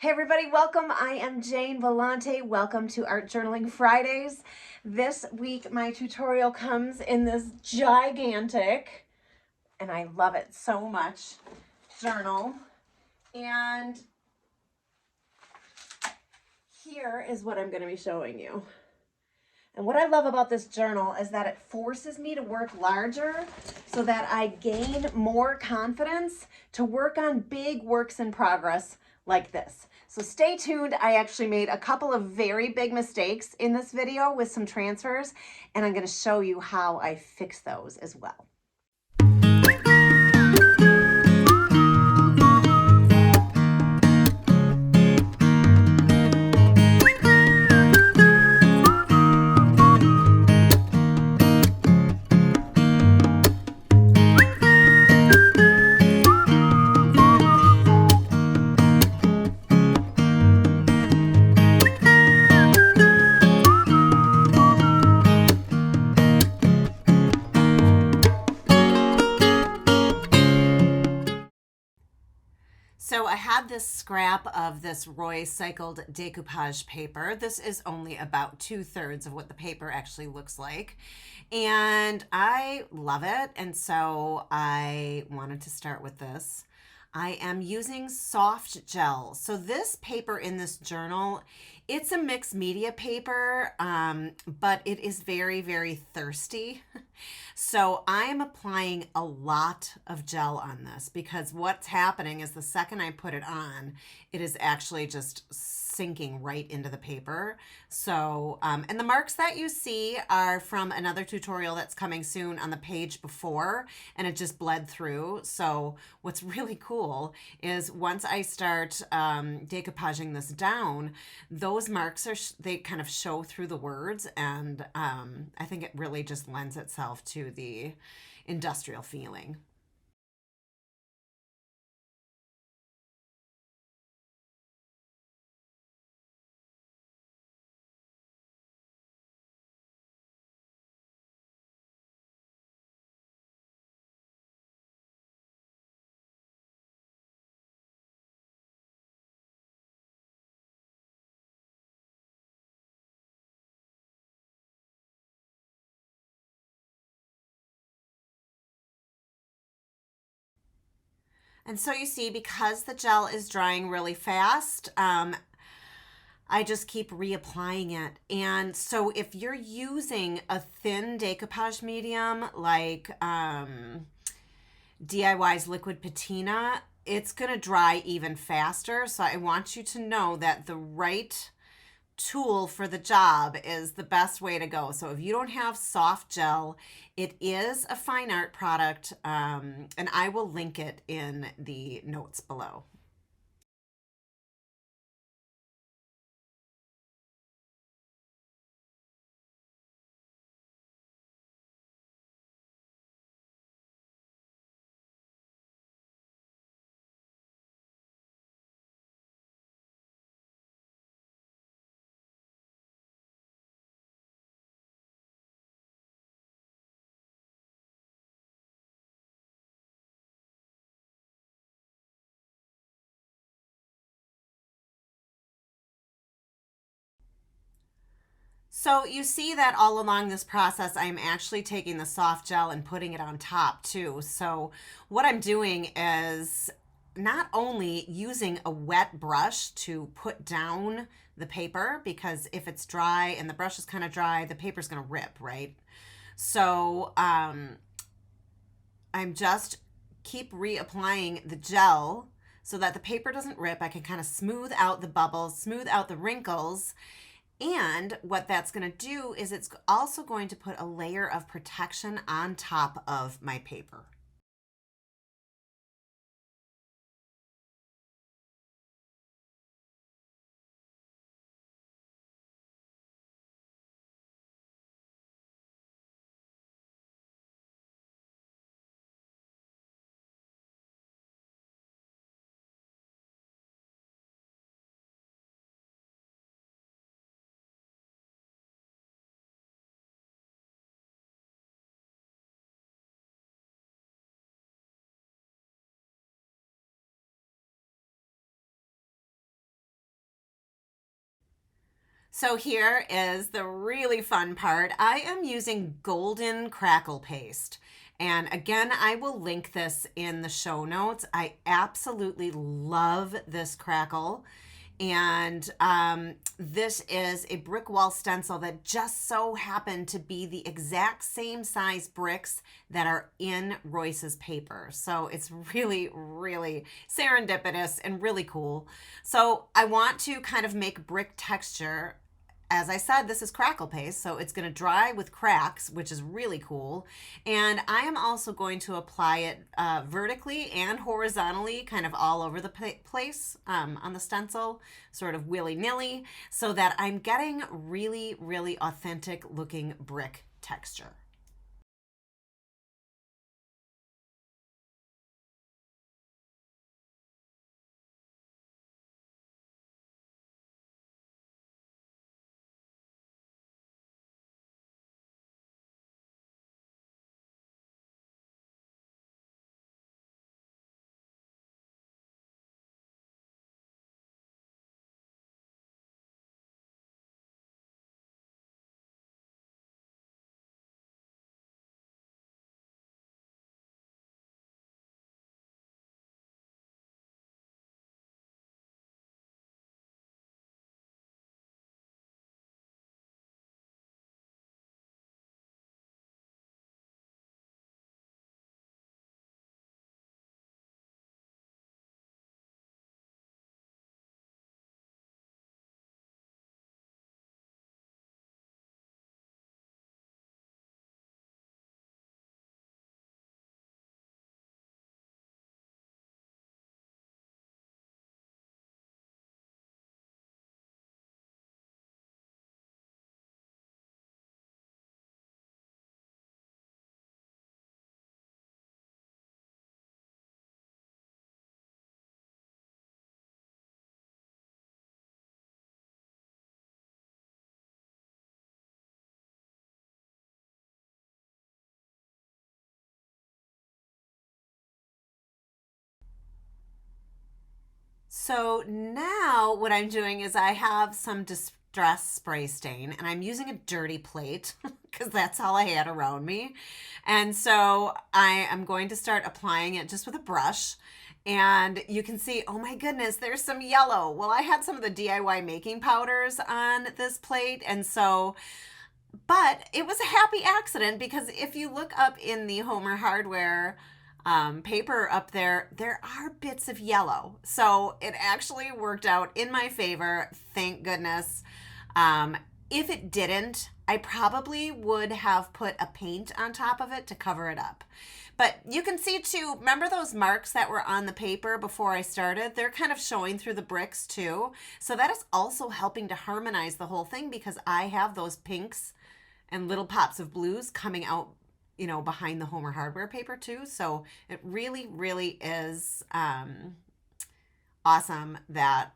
Hey everybody, welcome. I am Jane Bellante. Welcome to Art Journaling Fridays. This week my tutorial comes in this gigantic, and I love it so much, journal. And here is what I'm going to be showing you. And what I love about this journal is that it forces me to work larger so that I gain more confidence to work on big works in progress like this. So stay tuned. I actually made a couple of very big mistakes in this video with some transfers, and I'm going to show you how I fix those as well. So I had this scrap of this recycled decoupage paper. This is only about 2/3 of what the paper actually looks like. And I love it. And so I wanted to start with this. I am using soft gel. So this paper in this journal, it's a mixed media paper, but it is very, very thirsty. So I am applying a lot of gel on this because what's happening is the second I put it on, it is actually just sinking right into the paper. So, and the marks that you see are from another tutorial that's coming soon on the page before, and it just bled through. So what's really cool is once I start decoupaging this down, those marks they kind of show through the words, and I think it really just lends itself to the industrial feeling. And so you see, because the gel is drying really fast, I just keep reapplying it. And so if you're using a thin decoupage medium like DIY's Liquid Patina, it's going to dry even faster. So I want you to know that the right tool for the job is the best way to go. So if you don't have soft gel, it is a fine art product, and I will link it in the notes below. So you see that all along this process, I'm actually taking the soft gel and putting it on top too. So what I'm doing is not only using a wet brush to put down the paper, because if it's dry and the brush is kind of dry, the paper's going to rip, right? So I'm just keep reapplying the gel so that the paper doesn't rip. I can kind of smooth out the bubbles, smooth out the wrinkles. And what that's going to do is it's also going to put a layer of protection on top of my paper. So here is the really fun part. I am using golden crackle paste. And again, I will link this in the show notes. I absolutely love this crackle. And this is a brick wall stencil that just so happened to be the exact same size bricks that are in Royce's paper. So it's really, really serendipitous and really cool. So I want to kind of make brick texture. As I said, this is crackle paste, so it's going to dry with cracks, which is really cool. And I am also going to apply it vertically and horizontally, kind of all over the place on the stencil, sort of willy-nilly, so that I'm getting really, really authentic looking brick texture. So now what I'm doing is I have some distress spray stain and I'm using a dirty plate because that's all I had around me. And so I am going to start applying it just with a brush. And you can see, oh my goodness, there's some yellow. Well, I had some of the DIY making powders on this plate. And so, but it was a happy accident because if you look up in the Homer Hardware paper up there, there are bits of yellow. So it actually worked out in my favor. Thank goodness. If it didn't, I probably would have put a paint on top of it to cover it up. But you can see too, remember those marks that were on the paper before I started? They're kind of showing through the bricks too. So that is also helping to harmonize the whole thing because I have those pinks and little pops of blues coming out, you know, behind the Homer Hardware paper too. So it really, really is awesome that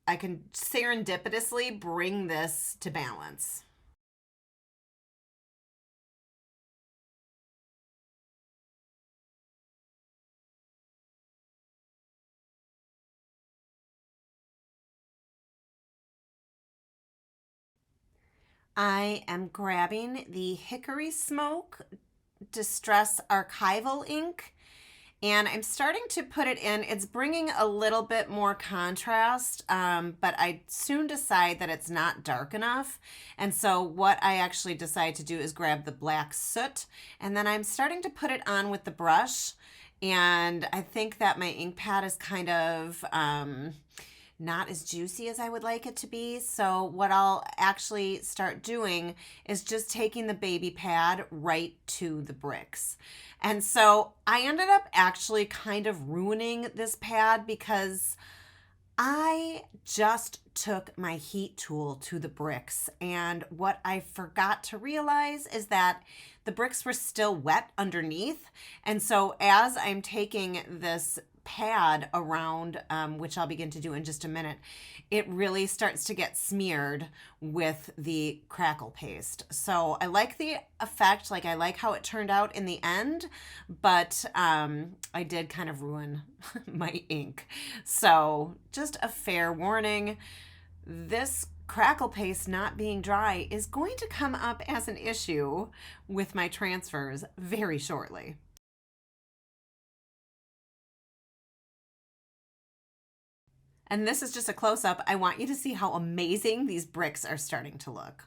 I can serendipitously bring this to balance. I am grabbing the Hickory Smoke Distress Archival ink and I'm starting to put it in. It's bringing a little bit more contrast, but I soon decide that it's not dark enough. And so what I actually decide to do is grab the black soot, and then I'm starting to put it on with the brush. And I think that my ink pad is kind of not as juicy as I would like it to be. So what I'll actually start doing is just taking the baby pad right to the bricks. And so I ended up actually kind of ruining this pad because I just took my heat tool to the bricks. And what I forgot to realize is that the bricks were still wet underneath. And so as I'm taking this pad around, which I'll begin to do in just a minute, it really starts to get smeared with the crackle paste. So I like the effect, like I like how it turned out in the end, but I did kind of ruin my ink. So just a fair warning. This Crackle paste not being dry is going to come up as an issue with my transfers very shortly. And this is just a close-up. I want you to see how amazing these bricks are starting to look.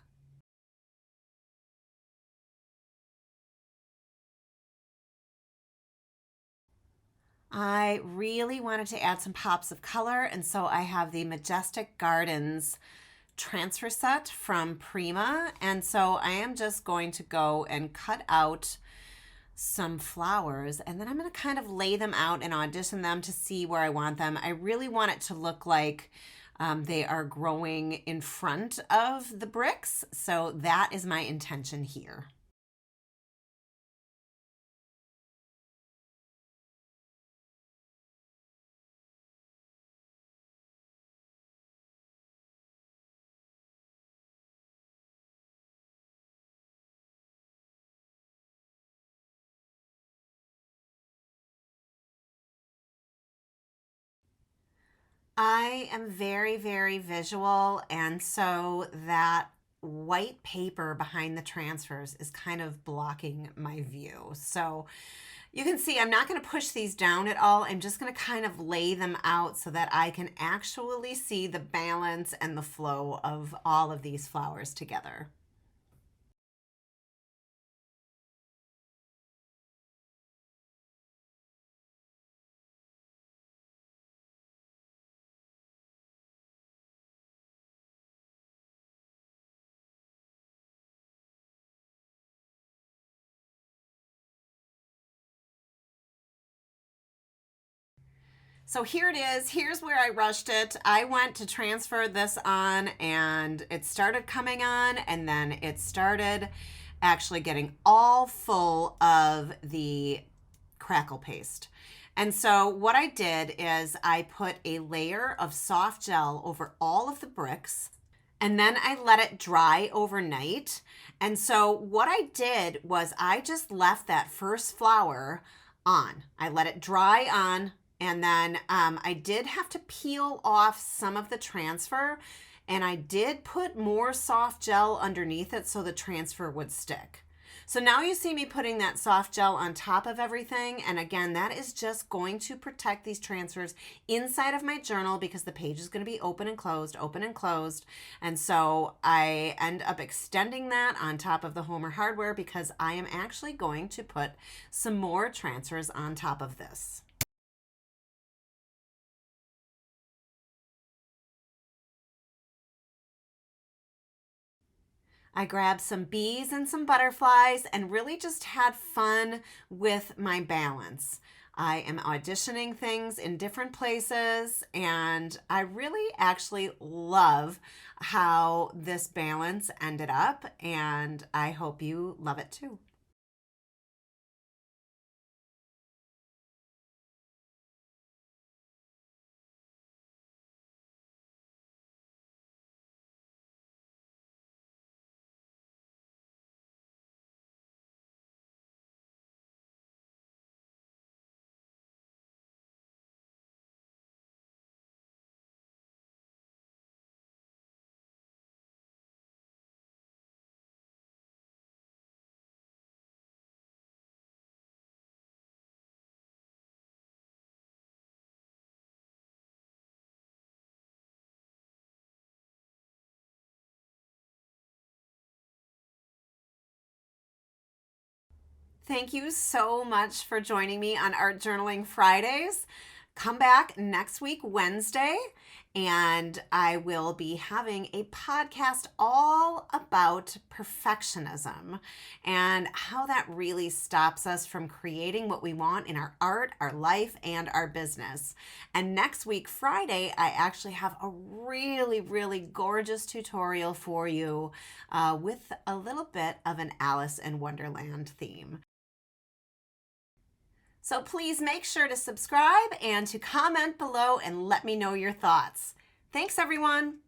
I really wanted to add some pops of color, and so I have the Majestic Gardens transfer set from Prima. And so I am just going to go and cut out some flowers, and then I'm going to kind of lay them out and audition them to see where I want them. I really want it to look like they are growing in front of the bricks. So that is my intention here. I am very, very visual, and so that white paper behind the transfers is kind of blocking my view. So you can see I'm not going to push these down at all. I'm just going to kind of lay them out so that I can actually see the balance and the flow of all of these flowers together. So here it is. Here's where I rushed it. I went to transfer this on and it started coming on, and then it started actually getting all full of the crackle paste. And so what I did is I put a layer of soft gel over all of the bricks, and then I let it dry overnight. And so what I did was I just left that first flower on. I let it dry on, and then I did have to peel off some of the transfer, and I did put more soft gel underneath it so the transfer would stick. So now you see me putting that soft gel on top of everything. And again, that is just going to protect these transfers inside of my journal because the page is going to be open and closed, open and closed. And so I end up extending that on top of the Homer hardware because I am actually going to put some more transfers on top of this. I grabbed some bees and some butterflies and really just had fun with my balance. I am auditioning things in different places, and I really actually love how this balance ended up, and I hope you love it too. Thank you so much for joining me on Art Journaling Fridays. Come back next week, Wednesday, and I will be having a podcast all about perfectionism and how that really stops us from creating what we want in our art, our life, and our business. And next week, Friday, I actually have a really, really gorgeous tutorial for you with a little bit of an Alice in Wonderland theme. So please make sure to subscribe and to comment below and let me know your thoughts. Thanks, everyone.